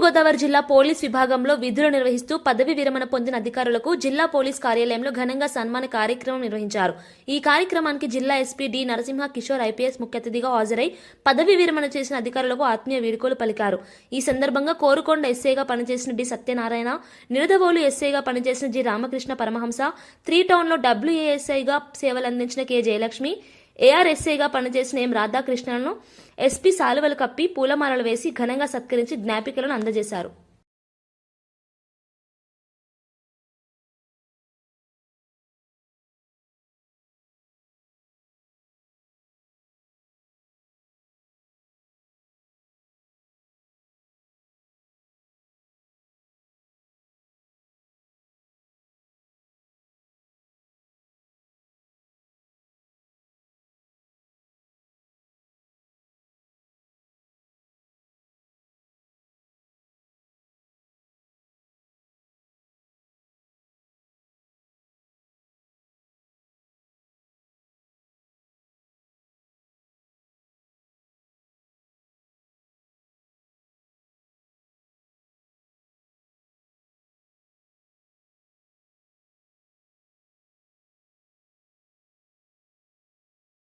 తూర్పుగోదావరి జిల్లా పోలీస్ విభాగంలో విధులు నిర్వహిస్తూ పదవి విరమణ పొందిన అధికారులకు జిల్లా పోలీస్ కార్యాలయంలో ఘనంగా సన్మాన కార్యక్రమం నిర్వహించారు. ఈ కార్యక్రమానికి జిల్లా SP D Narasimha Kishore IPS ముఖ్య అతిథిగా హాజరై పదవి విరమణ చేసిన అధికారులకు ఆత్మీయ వీడ్కోలు పలికారు. ఈ సందర్భంగా కోరుకొండ ఎస్ఐగా పనిచేసిన డి సత్యనారాయణ, నిడదవోలు ఎస్ఐగా పనిచేసిన జి రామకృష్ణ పరమహంస, 3 టౌన్లో WASIగా సేవలందించిన కె జయలక్ష్మి, ARSIగా పనిచేసిన ఎం రాధాకృష్ణను ఎస్పీ సాలువలు కప్పి పూలమాలలు వేసి ఘనంగా సత్కరించి జ్ఞాపికలను అందజేశారు.